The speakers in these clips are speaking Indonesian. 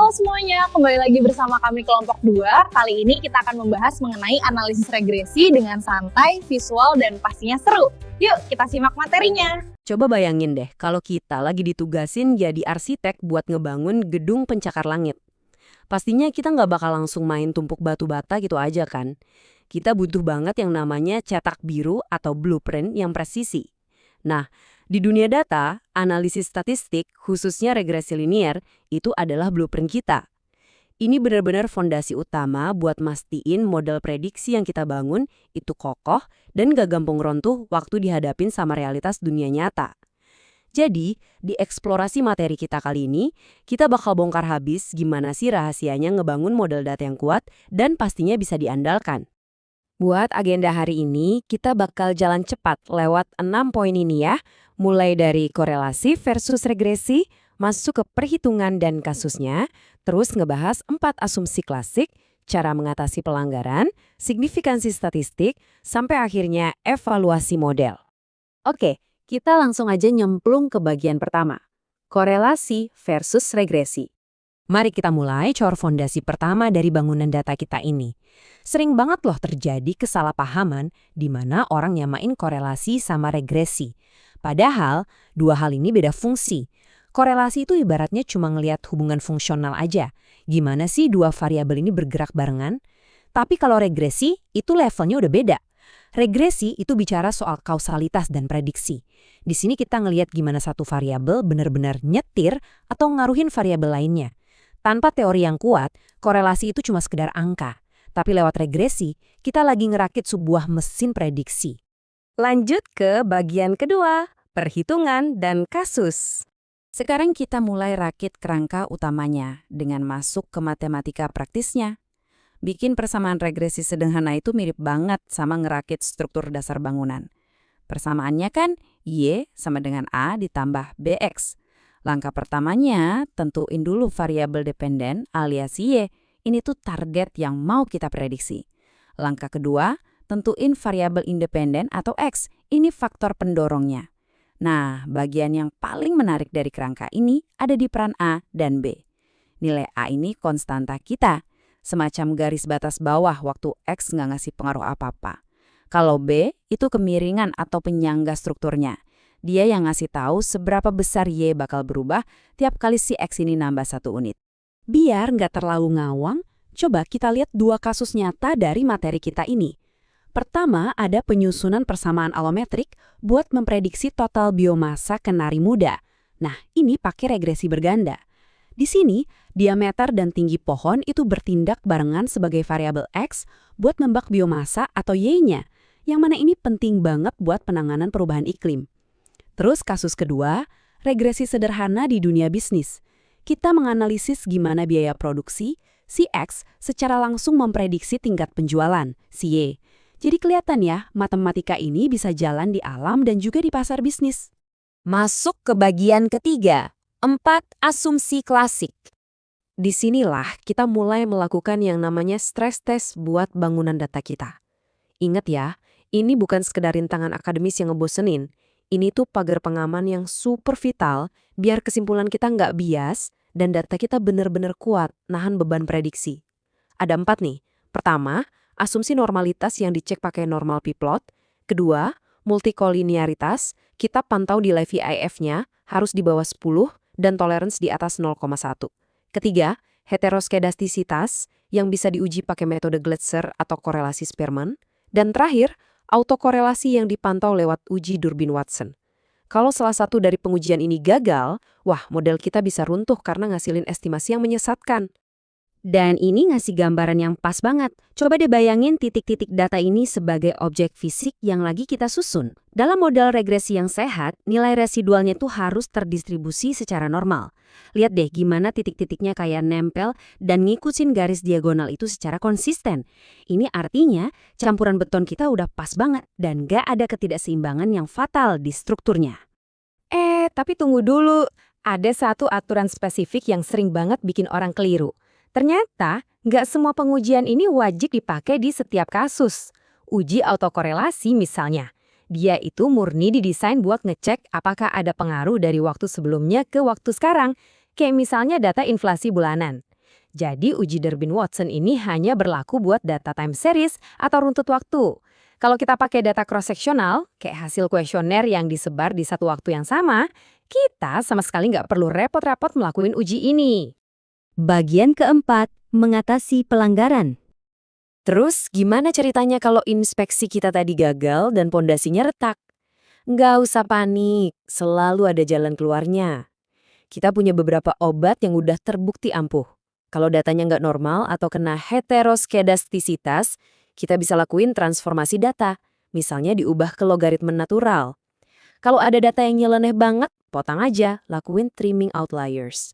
Halo semuanya, kembali lagi bersama kami kelompok 2. Kali ini kita akan membahas mengenai analisis regresi dengan santai, visual, dan pastinya seru. Yuk, kita simak materinya. Coba bayangin deh, kalau kita lagi ditugasin jadi arsitek buat ngebangun gedung pencakar langit. Pastinya kita nggak bakal langsung main tumpuk batu bata gitu aja kan. Kita butuh banget yang namanya cetak biru atau blueprint yang presisi. Nah, di dunia data, analisis statistik, khususnya regresi linier, itu adalah blueprint kita. Ini benar-benar fondasi utama buat mastiin model prediksi yang kita bangun itu kokoh dan gak gampang runtuh waktu dihadapin sama realitas dunia nyata. Jadi, di eksplorasi materi kita kali ini, kita bakal bongkar habis gimana sih rahasianya ngebangun model data yang kuat dan pastinya bisa diandalkan. Buat agenda hari ini, kita bakal jalan cepat lewat 6 poin ini ya, mulai dari korelasi versus regresi, masuk ke perhitungan dan kasusnya, terus ngebahas 4 asumsi klasik, cara mengatasi pelanggaran, signifikansi statistik, sampai akhirnya evaluasi model. Oke, kita langsung aja nyemplung ke bagian pertama, korelasi versus regresi. Mari kita mulai cor fondasi pertama dari bangunan data kita ini. Sering banget loh terjadi kesalahpahaman di mana orang nyamain korelasi sama regresi. Padahal, dua hal ini beda fungsi. Korelasi itu ibaratnya cuma ngelihat hubungan fungsional aja. Gimana sih dua variabel ini bergerak barengan? Tapi kalau regresi, itu levelnya udah beda. Regresi itu bicara soal kausalitas dan prediksi. Di sini kita ngelihat gimana satu variabel benar-benar nyetir atau ngaruhin variabel lainnya. Tanpa teori yang kuat, korelasi itu cuma sekedar angka. Tapi lewat regresi, kita lagi ngerakit sebuah mesin prediksi. Lanjut ke bagian kedua, perhitungan dan kasus. Sekarang kita mulai rakit kerangka utamanya dengan masuk ke matematika praktisnya. Bikin persamaan regresi sederhana itu mirip banget sama ngerakit struktur dasar bangunan. Persamaannya kan Y sama dengan A ditambah BX. Langkah pertamanya, tentuin dulu variabel dependen alias Y. Ini tuh target yang mau kita prediksi. Langkah kedua, tentuin variabel independen atau X. Ini faktor pendorongnya. Nah, bagian yang paling menarik dari kerangka ini ada di peran A dan B. Nilai A ini konstanta kita, semacam garis batas bawah waktu X nggak ngasih pengaruh apa-apa. Kalau B, itu kemiringan atau penyangga strukturnya. Dia yang ngasih tahu seberapa besar Y bakal berubah tiap kali si X ini nambah 1 unit. Biar nggak terlalu ngawang, coba kita lihat 2 kasus nyata dari materi kita ini. Pertama, ada penyusunan persamaan alometrik buat memprediksi total biomasa kenari muda. Nah, ini pakai regresi berganda. Di sini, diameter dan tinggi pohon itu bertindak barengan sebagai variabel X buat membak biomasa atau Y-nya, yang mana ini penting banget buat penanganan perubahan iklim. Terus kasus kedua, regresi sederhana di dunia bisnis. Kita menganalisis gimana biaya produksi, si X secara langsung memprediksi tingkat penjualan, si Y. Jadi kelihatan ya, matematika ini bisa jalan di alam dan juga di pasar bisnis. Masuk ke bagian ketiga, 4 asumsi klasik. Disinilah kita mulai melakukan yang namanya stress test buat bangunan data kita. Ingat ya, ini bukan sekedar rintangan akademis yang ngebosenin. Ini tuh pagar pengaman yang super vital biar kesimpulan kita nggak bias dan data kita benar-benar kuat nahan beban prediksi. Ada 4 nih. Pertama, asumsi normalitas yang dicek pakai normal p-plot. Kedua, multikoliniaritas, kita pantau di VIF-nya harus di bawah 10 dan tolerance di atas 0,1. Ketiga, heteroskedastisitas yang bisa diuji pakai metode Gletser atau korelasi Spearman. Dan terakhir, autokorelasi yang dipantau lewat uji Durbin Watson. Kalau salah satu dari pengujian ini gagal, wah model kita bisa runtuh karena ngasilin estimasi yang menyesatkan. Dan ini ngasih gambaran yang pas banget. Coba deh bayangin titik-titik data ini sebagai objek fisik yang lagi kita susun. Dalam model regresi yang sehat, nilai residualnya tuh harus terdistribusi secara normal. Lihat deh gimana titik-titiknya kayak nempel dan ngikutin garis diagonal itu secara konsisten. Ini artinya campuran beton kita udah pas banget dan gak ada ketidakseimbangan yang fatal di strukturnya. Tapi tunggu dulu. Ada satu aturan spesifik yang sering banget bikin orang keliru. Ternyata, nggak semua pengujian ini wajib dipakai di setiap kasus. Uji autokorelasi misalnya. Dia itu murni didesain buat ngecek apakah ada pengaruh dari waktu sebelumnya ke waktu sekarang. Kayak misalnya data inflasi bulanan. Jadi uji Durbin-Watson ini hanya berlaku buat data time series atau runtut waktu. Kalau kita pakai data cross-seksional, kayak hasil kuesioner yang disebar di satu waktu yang sama, kita sama sekali nggak perlu repot-repot melakukan uji ini. Bagian keempat, mengatasi pelanggaran. Terus gimana ceritanya kalau inspeksi kita tadi gagal dan pondasinya retak? Nggak usah panik, selalu ada jalan keluarnya. Kita punya beberapa obat yang udah terbukti ampuh. Kalau datanya nggak normal atau kena heteroskedastisitas, kita bisa lakuin transformasi data, misalnya diubah ke logaritma natural. Kalau ada data yang nyeleneh banget, potong aja, lakuin trimming outliers.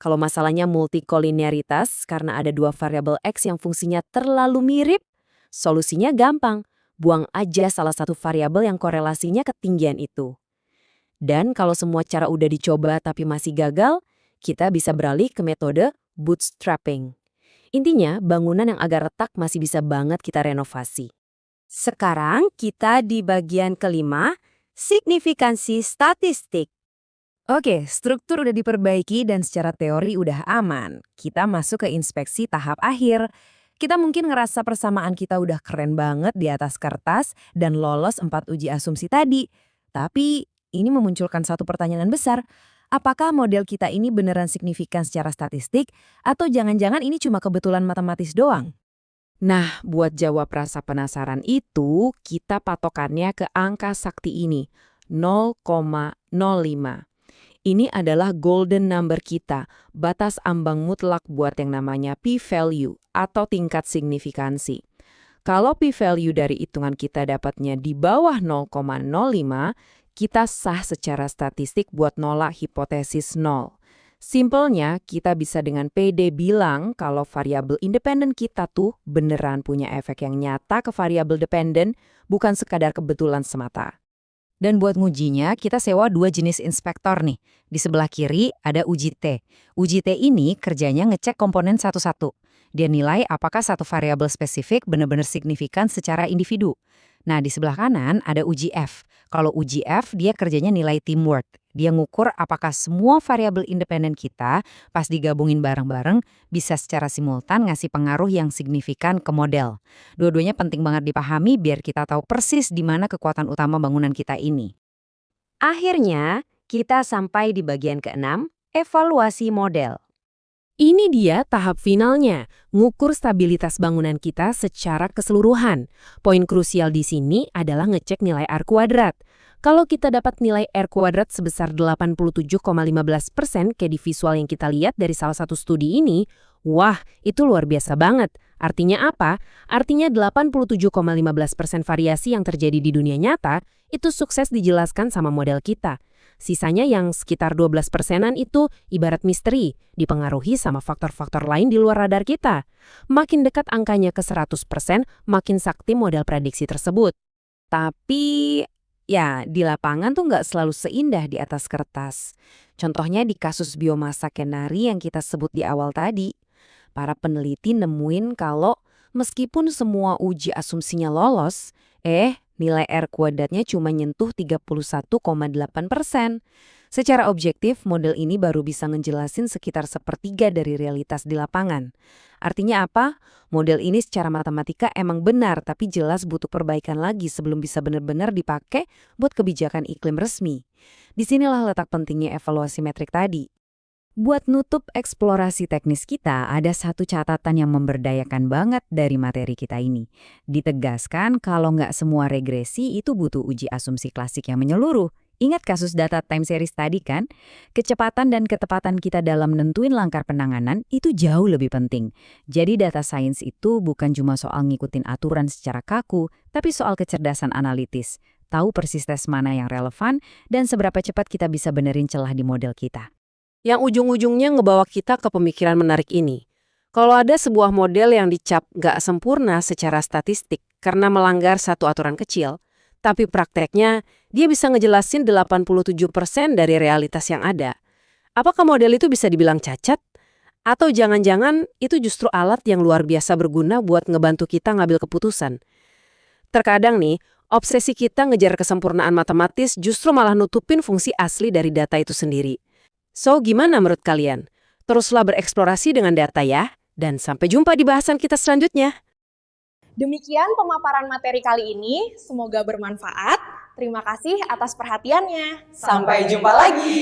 Kalau masalahnya multikolinearitas karena ada dua variabel X yang fungsinya terlalu mirip, solusinya gampang, buang aja salah satu variabel yang korelasinya ketinggian itu. Dan kalau semua cara udah dicoba tapi masih gagal, kita bisa beralih ke metode bootstrapping. Intinya, bangunan yang agak retak masih bisa banget kita renovasi. Sekarang kita di bagian kelima, signifikansi statistik. Oke, struktur udah diperbaiki dan secara teori udah aman. Kita masuk ke inspeksi tahap akhir. Kita mungkin ngerasa persamaan kita udah keren banget di atas kertas dan lolos 4 uji asumsi tadi. Tapi ini memunculkan satu pertanyaan besar. Apakah model kita ini beneran signifikan secara statistik atau jangan-jangan ini cuma kebetulan matematis doang? Nah, buat jawab rasa penasaran itu, kita patokannya ke angka sakti ini, 0,05. Ini adalah golden number kita, batas ambang mutlak buat yang namanya p-value atau tingkat signifikansi. Kalau p-value dari hitungan kita dapatnya di bawah 0,05, kita sah secara statistik buat nolak hipotesis nol. Simpelnya, kita bisa dengan pede bilang kalau variabel independen kita tuh beneran punya efek yang nyata ke variabel dependen, bukan sekadar kebetulan semata. Dan buat ngujinya, kita sewa 2 jenis inspektor nih. Di sebelah kiri ada uji T. Uji T ini kerjanya ngecek komponen satu-satu. Dia nilai apakah satu variabel spesifik benar-benar signifikan secara individu. Nah, di sebelah kanan ada uji F. Kalau uji F, dia kerjanya nilai teamwork. Dia ngukur apakah semua variabel independen kita pas digabungin bareng-bareng bisa secara simultan ngasih pengaruh yang signifikan ke model. Dua-duanya penting banget dipahami biar kita tahu persis di mana kekuatan utama bangunan kita ini. Akhirnya, kita sampai di bagian keenam, evaluasi model. Ini dia tahap finalnya, ngukur stabilitas bangunan kita secara keseluruhan. Poin krusial di sini adalah ngecek nilai R kuadrat. Kalau kita dapat nilai R kuadrat sebesar 87,15% kayak di visual yang kita lihat dari salah satu studi ini, wah, itu luar biasa banget. Artinya apa? Artinya 87,15% variasi yang terjadi di dunia nyata itu sukses dijelaskan sama model kita. Sisanya yang sekitar 12%-an itu ibarat misteri, dipengaruhi sama faktor-faktor lain di luar radar kita. Makin dekat angkanya ke 100%, makin sakti model prediksi tersebut. Tapi ya, di lapangan tuh nggak selalu seindah di atas kertas. Contohnya di kasus biomasa kenari yang kita sebut di awal tadi. Para peneliti nemuin kalau meskipun semua uji asumsinya lolos, nilai R kuadratnya cuma nyentuh 31,8%. Secara objektif, model ini baru bisa ngejelasin sekitar sepertiga dari realitas di lapangan. Artinya apa? Model ini secara matematika emang benar, tapi jelas butuh perbaikan lagi sebelum bisa benar-benar dipakai buat kebijakan iklim resmi. Disinilah letak pentingnya evaluasi metrik tadi. Buat nutup eksplorasi teknis kita, ada satu catatan yang memberdayakan banget dari materi kita ini. Ditegaskan kalau nggak semua regresi itu butuh uji asumsi klasik yang menyeluruh. Ingat kasus data time series tadi kan? Kecepatan dan ketepatan kita dalam nentuin langkah penanganan itu jauh lebih penting. Jadi data science itu bukan cuma soal ngikutin aturan secara kaku, tapi soal kecerdasan analitis. Tahu persis tes mana yang relevan dan seberapa cepat kita bisa benerin celah di model kita. Yang ujung-ujungnya ngebawa kita ke pemikiran menarik ini. Kalau ada sebuah model yang dicap nggak sempurna secara statistik karena melanggar satu aturan kecil, tapi prakteknya dia bisa ngejelasin 87% dari realitas yang ada. Apakah model itu bisa dibilang cacat? Atau jangan-jangan itu justru alat yang luar biasa berguna buat ngebantu kita ngambil keputusan? Terkadang nih, obsesi kita ngejar kesempurnaan matematis justru malah nutupin fungsi asli dari data itu sendiri. So, gimana menurut kalian? Teruslah bereksplorasi dengan data ya. Dan sampai jumpa di bahasan kita selanjutnya. Demikian pemaparan materi kali ini, semoga bermanfaat. Terima kasih atas perhatiannya. Sampai jumpa lagi.